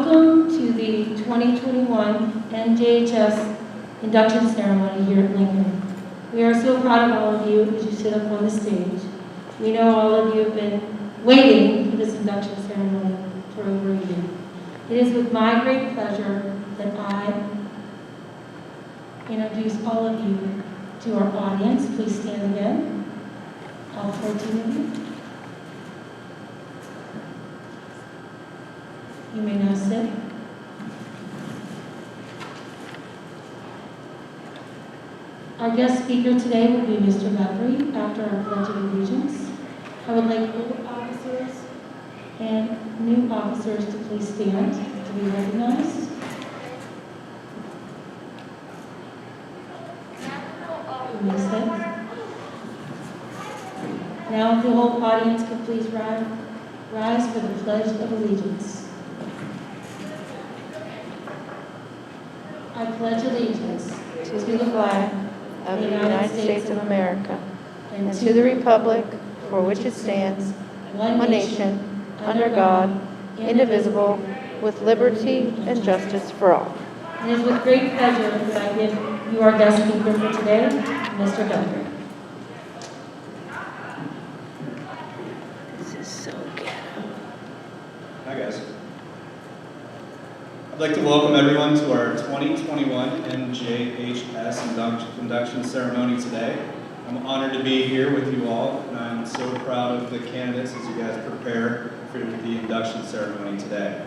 Welcome to the 2021 NJHS induction ceremony here at Lincoln. We are so proud of all of you as you sit up on the stage. We know all of you have been waiting for this induction ceremony for over a year. It is with my great pleasure that I introduce all of you to our audience. Please stand again, all 14 of you. You may now sit. Our guest speaker today will be Mr. Guthrie after our Pledge of Allegiance. I would like old officers and new officers to please stand to be recognized. You may sit. Now if the whole audience could please rise for the Pledge of Allegiance. I pledge allegiance to the flag of the United States of America and to the republic for which it stands, one nation, under God, indivisible, with liberty and justice for all. It is with great pleasure that I give you our guest speaker for today, Mr. Guthrie. This is so ghetto. Hi guys. I'd like to welcome everyone to our 2021 NJHS induction ceremony today. I'm honored to be here with you all, and I'm so proud of the candidates as you guys prepare for the induction ceremony today.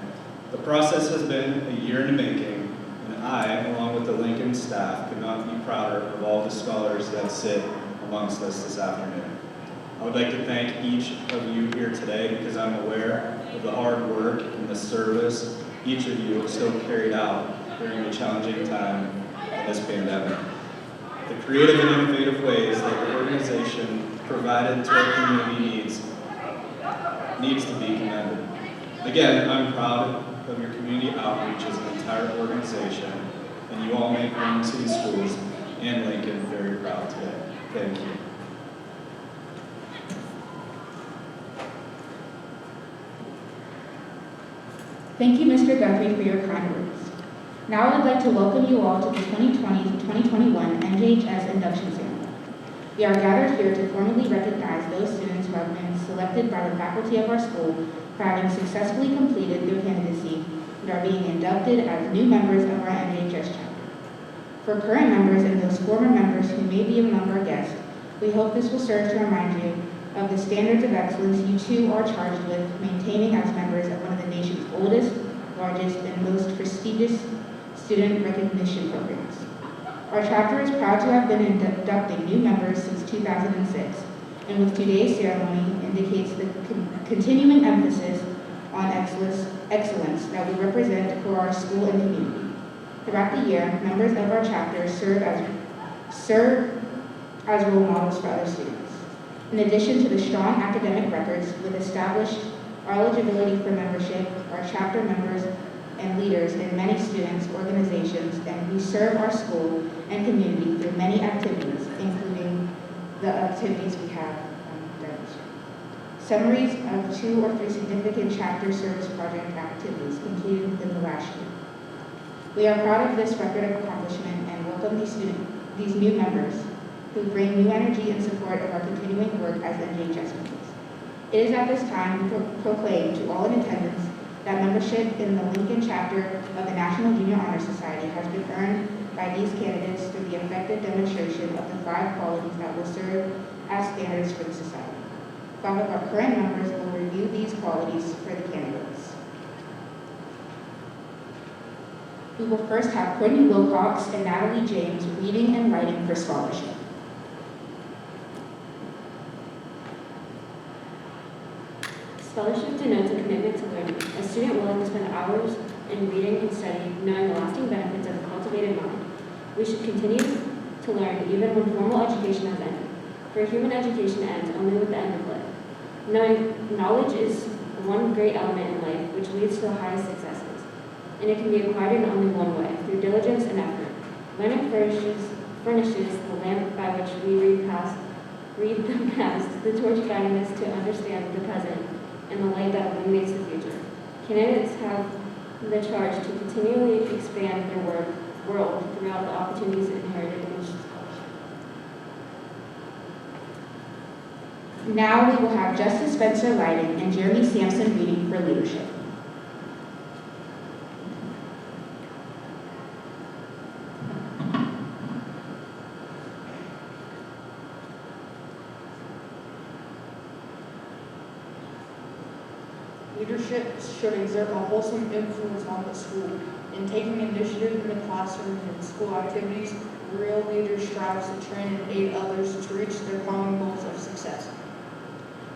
The process has been a year in the making, and I, along with the Lincoln staff, could not be prouder of all the scholars that sit amongst us this afternoon. I would like to thank each of you here today because I'm aware of the hard work and the service each of you have still carried out during the challenging time of this pandemic. The creative and innovative ways that the organization provided to our community needs to be commended. Again, I'm proud of your community outreach as an entire organization, and you all make Lincoln City Schools and Lincoln very proud today. Thank you. Thank you, Mr. Guthrie, for your kind words. Now I would like to welcome you all to the 2020-2021 NJHS induction ceremony. We are gathered here to formally recognize those students who have been selected by the faculty of our school for having successfully completed their candidacy and are being inducted as new members of our NJHS chapter. For current members and those former members who may be among our guests, we hope this will serve to remind you of the standards of excellence you too are charged with maintaining as members of one of the nation's oldest, largest, and most prestigious student recognition programs. Our chapter is proud to have been inducting new members since 2006, and with today's ceremony indicates the continuing emphasis on excellence that we represent for our school and community. Throughout the year, members of our chapter serve as role models for other students. In addition to the strong academic records with established eligibility for membership, our chapter members and leaders in many students' organizations, and we serve our school and community through many activities, including the activities we have demonstrated. Summaries of 2 or 3 significant chapter service project activities completed within the last year. We are proud of this record of accomplishment and welcome these new members who bring new energy in support of our continuing work as NJHS members. It is at this time we proclaim to all in attendance that membership in the Lincoln chapter of the National Junior Honor Society has been earned by these candidates through the effective demonstration of the 5 qualities that will serve as standards for the society. 5 of our current members will review these qualities for the candidates. We will first have Courtney Wilcox and Natalie James reading and writing for scholarship. Scholarship denotes a commitment to learning. A student willing to spend hours in reading and study, knowing the lasting benefits of a cultivated mind. We should continue to learn even when formal education has ended. For human education ends only with the end of life. Knowledge is one great element in life which leads to the highest successes, and it can be acquired in only one way, through diligence and effort. Learning furnishes the lamp by which we read the past, the torch guiding us to understand the present, and the light that illuminates the future. Candidates have the charge to continually expand their world throughout the opportunities inherited in each scholarship. Now we will have Justice Spencer Lighting and Jeremy Sampson reading for leadership. Leadership should exert a wholesome influence on the school. In taking initiative in the classroom and school activities, real leaders strive to train and aid others to reach their common goals of success.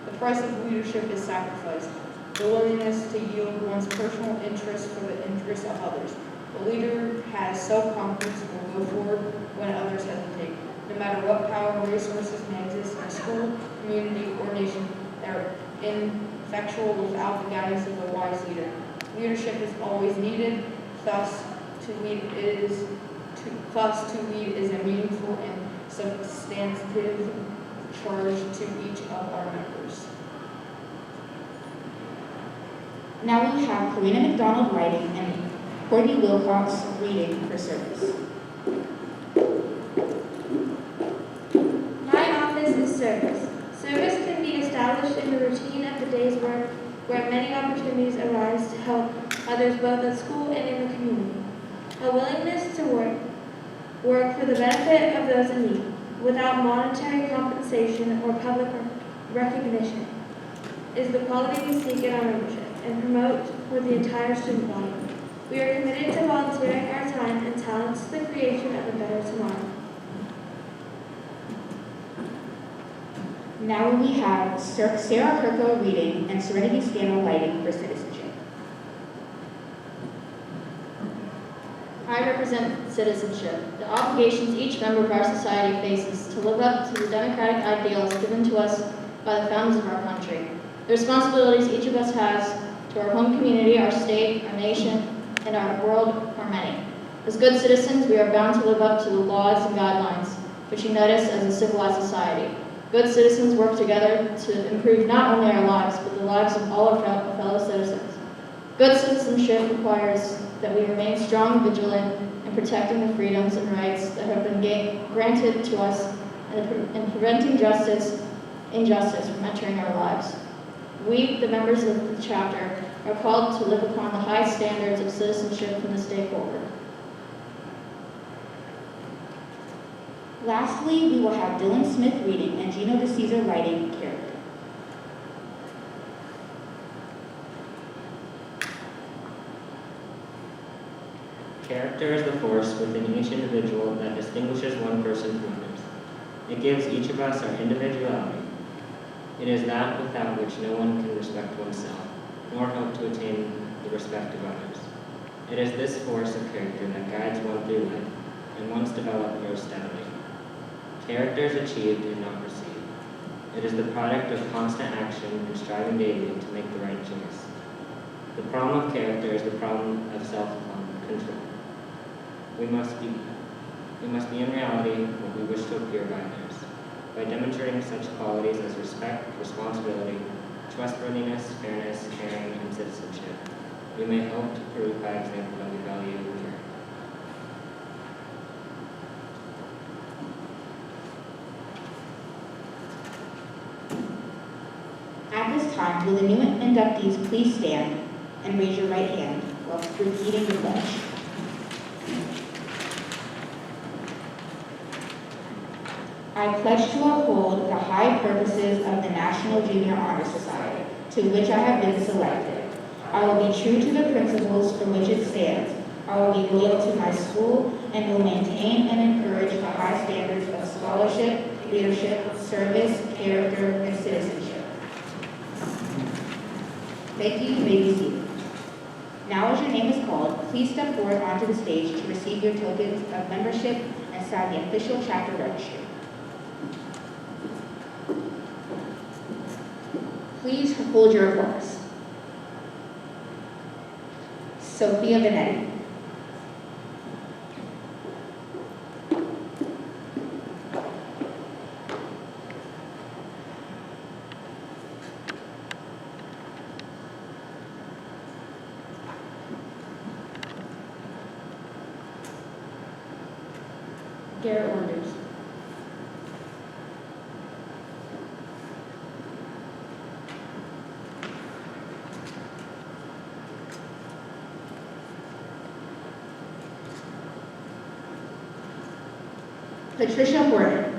The price of leadership is sacrifice, the willingness to yield one's personal interests for the interests of others. A leader has self-confidence and will go forward when others hesitate. No matter what power or resources may exist in a school, community, or nation, they are ineffectual without the guidance of a wise leader. Leadership is always needed, thus to lead is a meaningful and substantive charge to each of our members. Now we have Karina McDonald writing and Courtney Wilcox reading for service. My office is service. Service can be established in the routine of the day's work, where many opportunities arise to help others both at school and in the community. A willingness to work for the benefit of those in need, without monetary compensation or public recognition, is the quality we seek in our membership and promote for the entire student body. We are committed to volunteering our time and talents to the creation of a better tomorrow. Now we have Sarah Kirko reading and Serenity Scannell lighting for citizenship. I represent citizenship, the obligations each member of our society faces to live up to the democratic ideals given to us by the founders of our country. The responsibilities each of us has to our home community, our state, our nation, and our world are many. As good citizens, we are bound to live up to the laws and guidelines which unite us as a civilized society. Good citizens work together to improve not only our lives, but the lives of all our fellow citizens. Good citizenship requires that we remain strong and vigilant in protecting the freedoms and rights that have been granted to us and preventing injustice from entering our lives. We, the members of the chapter, are called to live upon the high standards of citizenship from this day forward. Lastly, we will have Dylan Smith reading and Gino DeCesar writing character. Character is the force within each individual that distinguishes one person from others. It gives each of us our individuality. It is that without which no one can respect oneself, nor hope to attain the respect of others. It is this force of character that guides one through life, and once developed grows steadily. Character is achieved and not received. It is the product of constant action and striving daily to make the right choice. The problem of character is the problem of self-control. We must be in reality what we wish to appear by others. By demonstrating such qualities as respect, responsibility, trustworthiness, fairness, caring, and citizenship, we may hope to prove by example that we value character. At this time, will the new inductees please stand and raise your right hand while repeating the pledge. I pledge to uphold the high purposes of the National Junior Honor Society, to which I have been selected. I will be true to the principles for which it stands. I will be loyal to my school and will maintain and encourage the high standards of scholarship, leadership, service, character, and citizenship. Thank you. You may be seated. Now, as your name is called, please step forward onto the stage to receive your tokens of membership and sign the official chapter registry. Please hold your applause. Sophia Benetti. Garrett Wonders. Patricia Horton.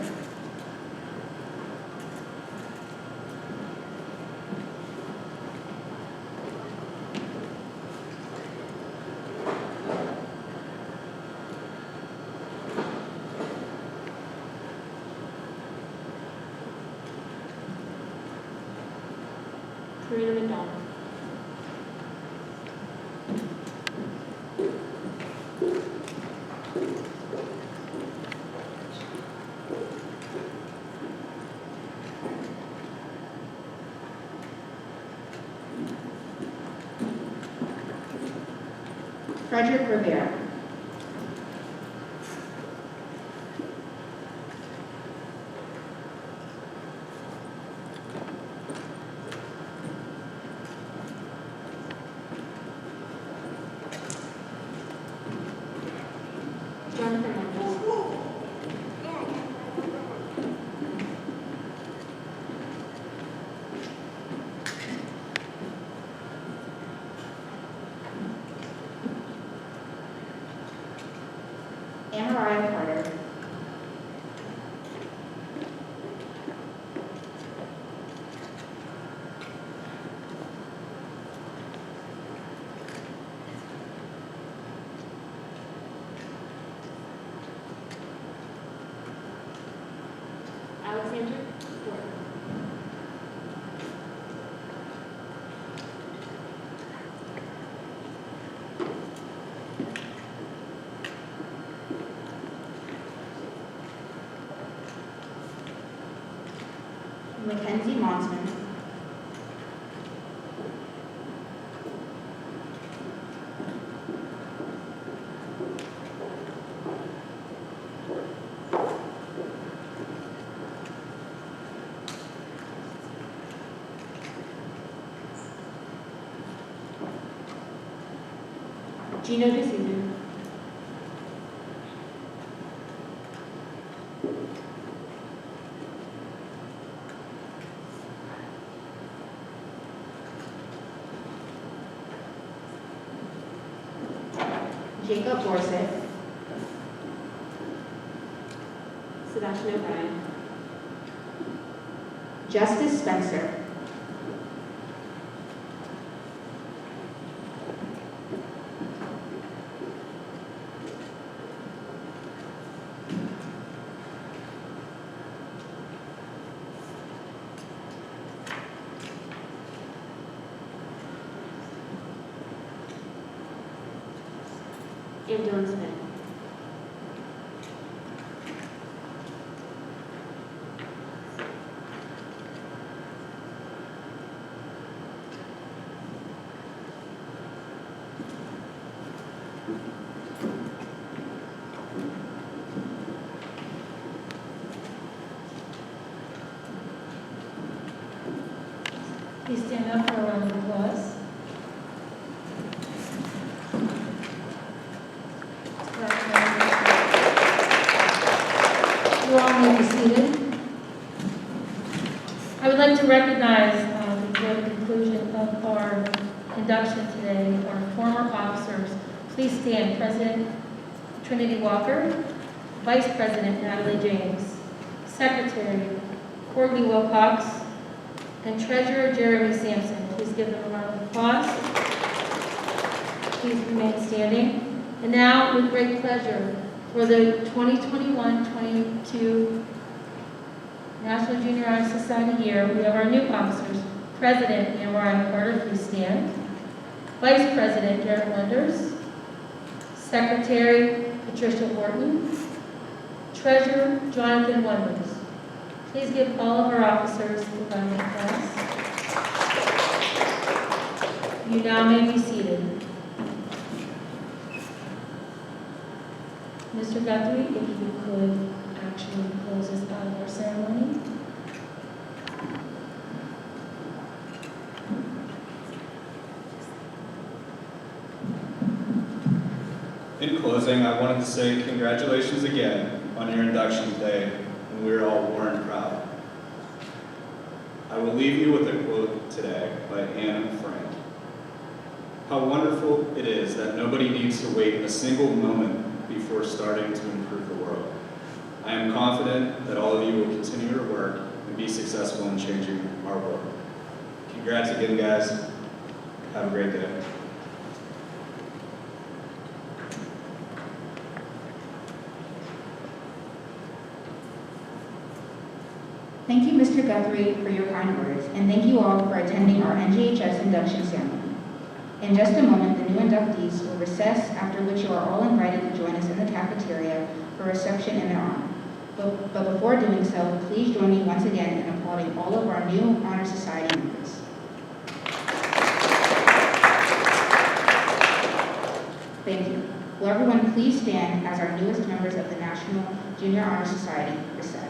Karina McDonald. Frederick Rivera. Jonathan Wonders. Amariah Carter. Alexander Thornton. Mackenzie Monsman. Gino D'Souza. Jacob Dorset. Sebastian O'Brien. Justice Spencer. And Dylan Smith. Please stand up for a round of applause. You all may be seated. I would like to recognize, before the conclusion of our induction today, our former officers. Please stand. President Trinity Walker, Vice President Natalie James, Secretary Courtney Wilcox, and Treasurer Jeremy Sampson. Please give them a round of applause. Please remain standing. And now, with great pleasure, for the 2021-22 National Junior Honor Society year, we have our new officers. President Amariah Carter, please stand. Vice President Garrett Wonders. Secretary Patricia Horton. Treasurer Jonathan Wonders. Please give all of our officers a round of applause. You now may be seated. Mr. Guthrie, if you could actually close us out of our ceremony. In closing, I wanted to say congratulations again on your induction day, and we're all worn proud. I will leave you with a quote today by Anne Frank. How wonderful it is that nobody needs to wait a single moment before starting to improve the world. I am confident that all of you will continue your work and be successful in changing our world. Congrats again, guys. Have a great day. Thank you, Mr. Guthrie, for your kind words, and thank you all for attending our NJHS induction ceremony. In just a moment, the new inductees will recess, after which you are all invited to join us in the cafeteria for a reception in their honor. But before doing so, please join me once again in applauding all of our new Honor Society members. Thank you. Will everyone please stand as our newest members of the National Junior Honor Society recess?